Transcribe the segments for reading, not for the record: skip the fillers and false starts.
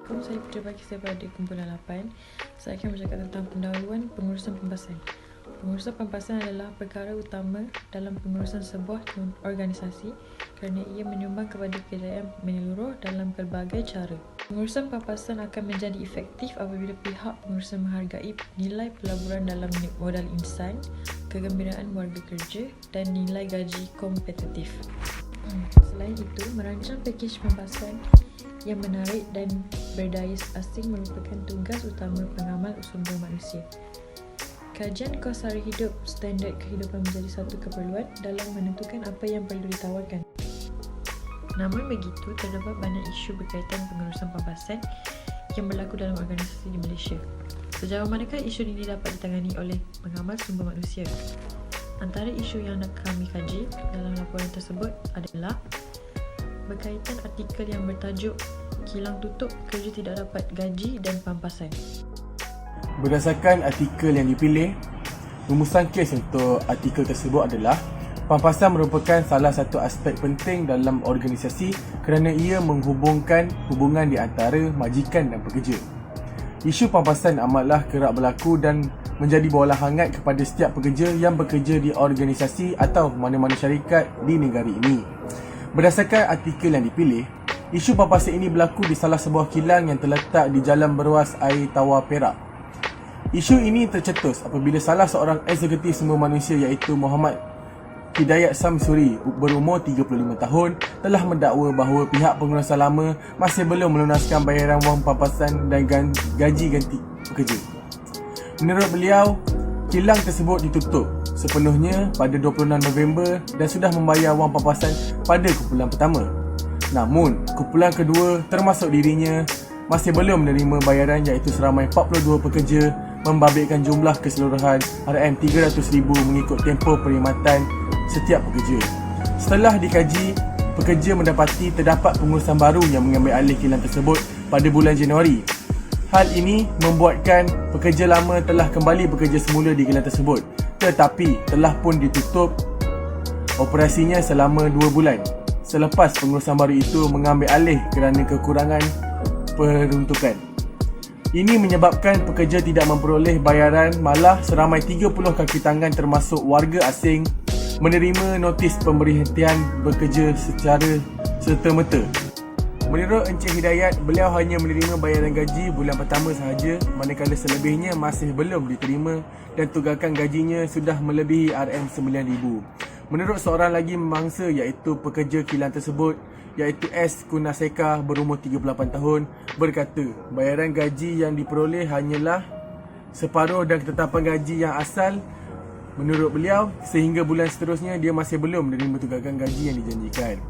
Assalamualaikum, saya Putri Bakis daripada Kumpulan 8. Saya akan bercakap tentang pendahuluan pengurusan pempasan. Pengurusan pempasan adalah perkara utama dalam pengurusan sebuah organisasi kerana ia menyumbang kepada kejayaan menyeluruh dalam pelbagai cara. Pengurusan pempasan akan menjadi efektif apabila pihak pengurusan menghargai nilai pelaburan dalam modal insan, kegembiraan warga kerja dan nilai gaji kompetitif. Selain itu, merancang pakej pempasan yang menarik dan berdaya asing merupakan tugas utama pengamal sumber manusia. Kajian kos sara hidup standard kehidupan menjadi satu keperluan dalam menentukan apa yang perlu ditawarkan. Namun begitu, terdapat banyak isu berkaitan pengurusan pempasan yang berlaku dalam organisasi di Malaysia. Sejauh manakah isu ini dapat ditangani oleh pengamal sumber manusia? Antara isu yang nak kami kaji dalam laporan tersebut adalah berkaitan artikel yang bertajuk Kilang Tutup, Kerja Tidak Dapat Gaji dan Pampasan. Berdasarkan artikel yang dipilih, rumusan kes untuk artikel tersebut adalah pampasan merupakan salah satu aspek penting dalam organisasi kerana ia menghubungkan hubungan di antara majikan dan pekerja. Isu pampasan amatlah kerap berlaku dan menjadi bola hangat kepada setiap pekerja yang bekerja di organisasi atau mana-mana syarikat di negara ini. Berdasarkan artikel yang dipilih, isu pampasan ini berlaku di salah sebuah kilang yang terletak di Jalan Beruas Air Tawar Perak. Isu ini tercetus apabila salah seorang eksekutif sumber manusia iaitu Muhammad Hidayat Samsuri berumur 35 tahun telah mendakwa bahawa pihak pengurusan lama masih belum melunaskan bayaran wang pampasan dan gaji ganti pekerja. Menurut beliau, kilang tersebut ditutup sepenuhnya pada 26 November dan sudah membayar wang pampasan pada kumpulan pertama. Namun, kumpulan kedua termasuk dirinya masih belum menerima bayaran iaitu seramai 42 pekerja membabitkan jumlah keseluruhan RM300,000 mengikut tempoh perkhidmatan setiap pekerja. Setelah dikaji, pekerja mendapati terdapat pengurusan baru yang mengambil alih kilang tersebut pada bulan Januari. Hal ini membuatkan pekerja lama telah kembali bekerja semula di kilang tersebut, tetapi telah pun ditutup operasinya selama 2 bulan selepas pengurusan baru itu mengambil alih kerana kekurangan peruntukan. Ini menyebabkan pekerja tidak memperoleh bayaran, malah seramai 30 kaki tangan termasuk warga asing menerima notis pemberhentian bekerja secara serta-merta. Menurut Encik Hidayat, beliau hanya menerima bayaran gaji bulan pertama sahaja, manakala selebihnya masih belum diterima dan tunggakan gajinya sudah melebihi RM9,000. Menurut seorang lagi mangsa iaitu pekerja kilang tersebut, iaitu S. Kunaseka berumur 38 tahun, berkata bayaran gaji yang diperoleh hanyalah separuh dan ketetapan gaji yang asal menurut beliau, sehingga bulan seterusnya dia masih belum menerima tunggakan gaji yang dijanjikan.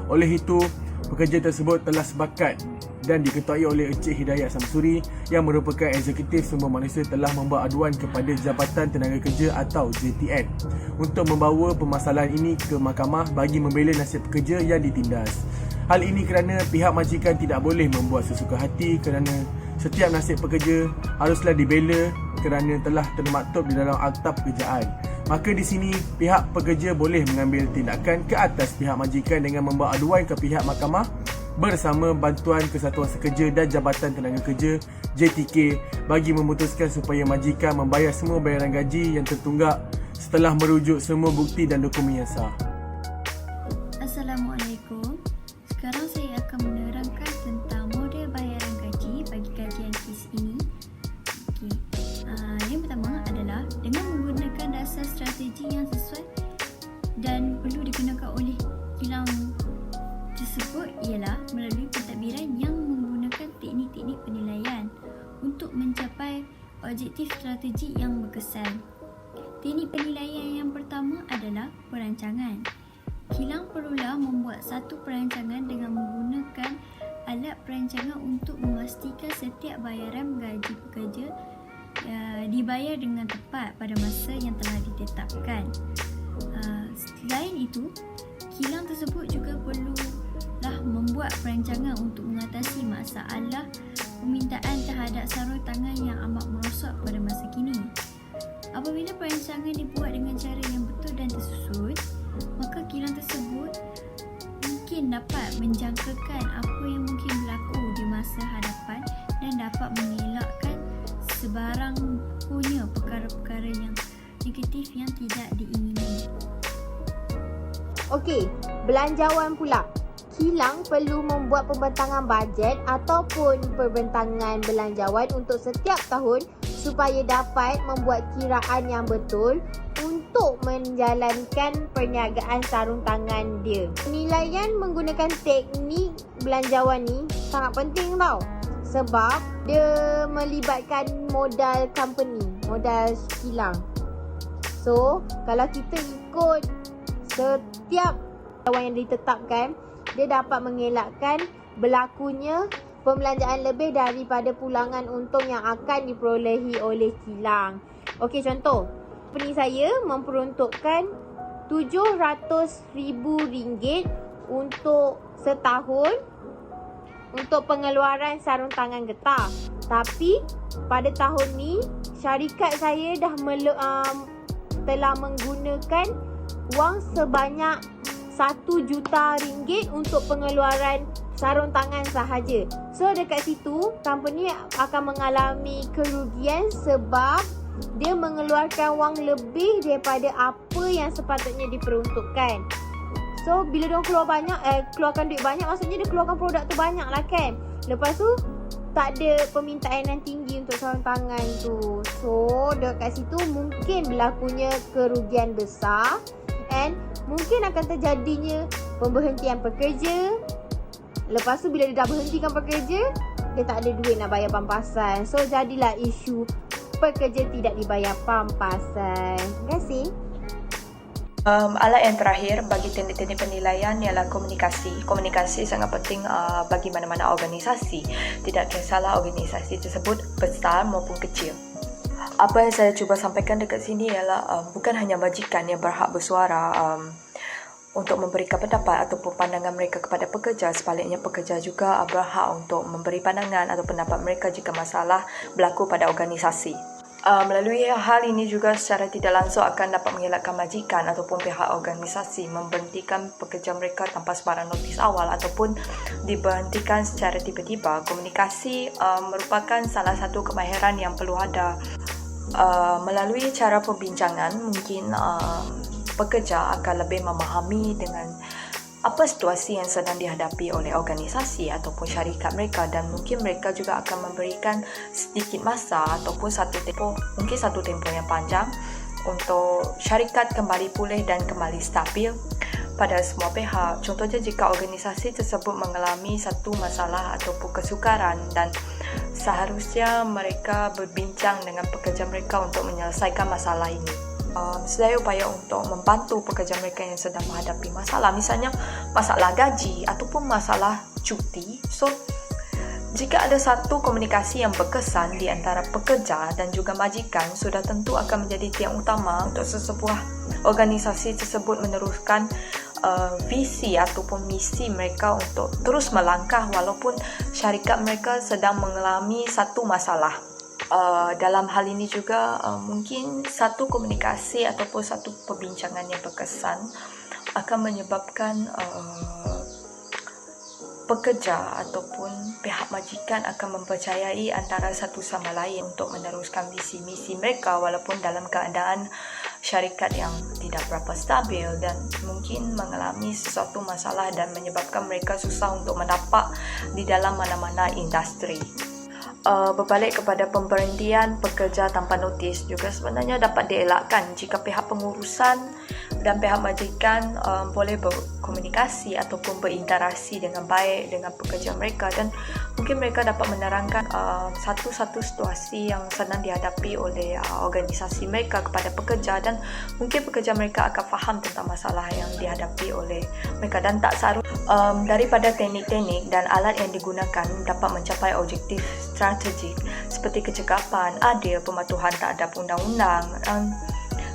Oleh itu, pekerja tersebut telah sepakat dan diketuai oleh Encik Hidayat Samsuri yang merupakan eksekutif sumber manusia telah membuat aduan kepada Jabatan Tenaga Kerja atau JTN untuk membawa permasalahan ini ke mahkamah bagi membela nasib pekerja yang ditindas. Hal ini kerana pihak majikan tidak boleh membuat sesuka hati kerana setiap nasib pekerja haruslah dibela kerana telah termaktub di dalam Akta Pekerjaan. Maka di sini pihak pekerja boleh mengambil tindakan ke atas pihak majikan dengan membawa aduan ke pihak mahkamah bersama bantuan Kesatuan Sekerja dan Jabatan Tenaga Kerja JTK bagi memutuskan supaya majikan membayar semua bayaran gaji yang tertunggak setelah merujuk semua bukti dan dokumen yang sah. Assalamualaikum. Sekarang saya akan menerangkan tentang model bayaran gaji bagi kajian kes ini. Yang pertama adalah dengan menggunakan dasar strategi yang sesuai dan perlu digunakan oleh kilang tersebut ialah melalui pentadbiran yang menggunakan teknik-teknik penilaian untuk mencapai objektif strategi yang berkesan. Teknik penilaian yang pertama adalah perancangan. Kilang perlulah membuat satu perancangan dengan menggunakan alat perancangan untuk memastikan setiap bayaran gaji pekerja dibayar dengan tepat pada masa yang telah ditetapkan. Selain itu, kilang tersebut juga perlulah membuat perancangan untuk mengatasi masalah permintaan terhadap sarung tangan yang amat merosot pada masa kini. Apabila perancangan dibuat dengan cara yang betul dan tersusun, maka kilang tersebut mungkin dapat menjangkakan apa yang mungkin berlaku di masa hadapan Okey, belanjawan pula. Kilang perlu membuat pembentangan bajet ataupun perbentangan belanjawan untuk setiap tahun supaya dapat membuat kiraan yang betul untuk menjalankan perniagaan sarung tangan dia. Penilaian menggunakan teknik belanjawan ni sangat penting tau. Sebab dia melibatkan modal company, modal kilang. So, kalau kita ikut setiap belanjawan yang ditetapkan, dia dapat mengelakkan berlakunya pembelanjaan lebih daripada pulangan untung yang akan diperolehi oleh kilang. Okey, contoh. Company saya memperuntukkan RM700,000 untuk setahun untuk pengeluaran sarung tangan getah. Tapi pada tahun ni syarikat saya dah telah menggunakan wang sebanyak RM1 juta untuk pengeluaran sarung tangan sahaja. So dekat situ company akan mengalami kerugian sebab dia mengeluarkan wang lebih daripada apa yang sepatutnya diperuntukkan. So bila dia keluarkan duit banyak, maksudnya dia keluarkan produk tu banyak lah kan. Lepas tu tak ada permintaan yang tinggi untuk sarung tangan tu. So dekat situ mungkin berlakunya kerugian besar and mungkin akan terjadinya pemberhentian pekerja. Lepas tu bila dia dah berhentikan pekerja, dia tak ada duit nak bayar pampasan. So jadilah isu pekerja tidak dibayar pampasan. Terima kasih. Alat yang terakhir bagi teknik-teknik penilaian ialah komunikasi. Komunikasi sangat penting bagi mana-mana organisasi. Tidak kisahlah organisasi tersebut besar maupun kecil. Apa yang saya cuba sampaikan dekat sini ialah bukan hanya majikan yang berhak bersuara untuk memberikan pendapat ataupun pandangan mereka kepada pekerja. Sebaliknya, pekerja juga berhak untuk memberi pandangan atau pendapat mereka jika masalah berlaku pada organisasi. Melalui hal ini juga secara tidak langsung akan dapat mengelakkan majikan ataupun pihak organisasi memberhentikan pekerja mereka tanpa sebarang notis awal ataupun diberhentikan secara tiba-tiba. Komunikasi merupakan salah satu kemahiran yang perlu ada. Melalui cara perbincangan, mungkin pekerja akan lebih memahami dengan apa situasi yang sedang dihadapi oleh organisasi ataupun syarikat mereka, dan mungkin mereka juga akan memberikan sedikit masa ataupun satu tempoh yang panjang untuk syarikat kembali pulih dan kembali stabil pada semua pihak. Contohnya, jika organisasi tersebut mengalami satu masalah ataupun kesukaran, dan seharusnya mereka berbincang dengan pekerja mereka untuk menyelesaikan masalah ini. Sedaya upaya untuk membantu pekerja mereka yang sedang menghadapi masalah, misalnya masalah gaji ataupun masalah cuti. So, jika ada satu komunikasi yang berkesan di antara pekerja dan juga majikan, sudah tentu akan menjadi tiang utama untuk sesebuah organisasi tersebut meneruskan visi ataupun misi mereka untuk terus melangkah walaupun syarikat mereka sedang mengalami satu masalah. Dalam hal ini juga mungkin satu komunikasi ataupun satu perbincangan yang berkesan akan menyebabkan pekerja ataupun pihak majikan akan mempercayai antara satu sama lain untuk meneruskan visi misi mereka walaupun dalam keadaan syarikat yang tidak berapa stabil dan mungkin mengalami sesuatu masalah dan menyebabkan mereka susah untuk mendapat di dalam mana-mana industri. Berbalik kepada pemberhentian pekerja tanpa notis juga sebenarnya dapat dielakkan jika pihak pengurusan dan pihak majikan boleh berkomunikasi ataupun berinteraksi dengan baik dengan pekerja mereka, dan mungkin mereka dapat menerangkan satu-satu situasi yang sedang dihadapi oleh organisasi mereka kepada pekerja, dan mungkin pekerja mereka akan faham tentang masalah yang dihadapi oleh mereka, dan tak seharusnya daripada teknik-teknik dan alat yang digunakan dapat mencapai objektif strategik seperti kecekapan, adil, pematuhan terhadap undang-undang.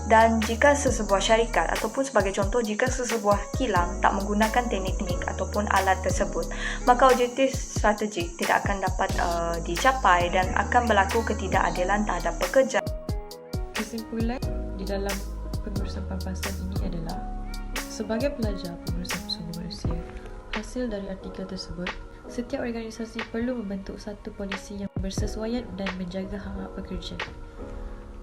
Dan jika sesebuah syarikat ataupun sebagai contoh, jika sesebuah kilang tak menggunakan teknik-teknik ataupun alat tersebut, maka objektif strategik tidak akan dapat dicapai dan akan berlaku ketidakadilan terhadap pekerja. Kesimpulan di dalam pengurusan pampasan ini adalah, sebagai pelajar pengurusan sumber manusia, hasil dari artikel tersebut, setiap organisasi perlu membentuk satu polisi yang bersesuaian dan menjaga hak-hak pekerja,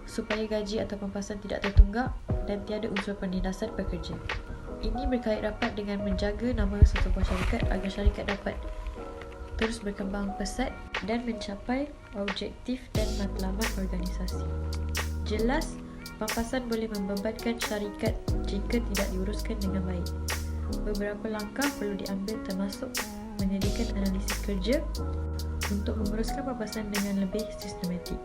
supaya gaji atau pampasan tidak tertunggak dan tiada unsur penindasan pekerja. Ini berkait rapat dengan menjaga nama sesebuah syarikat agar syarikat dapat terus berkembang pesat dan mencapai objektif dan matlamat organisasi. Jelas, pampasan boleh membebankan syarikat jika tidak diuruskan dengan baik. Beberapa langkah perlu diambil termasuk menyediakan analisis kerja untuk menguruskan pampasan dengan lebih sistematik.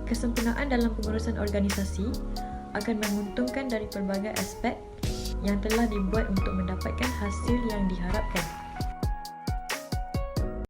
Kesempurnaan dalam pengurusan organisasi akan menguntungkan dari pelbagai aspek yang telah dibuat untuk mendapatkan hasil yang diharapkan.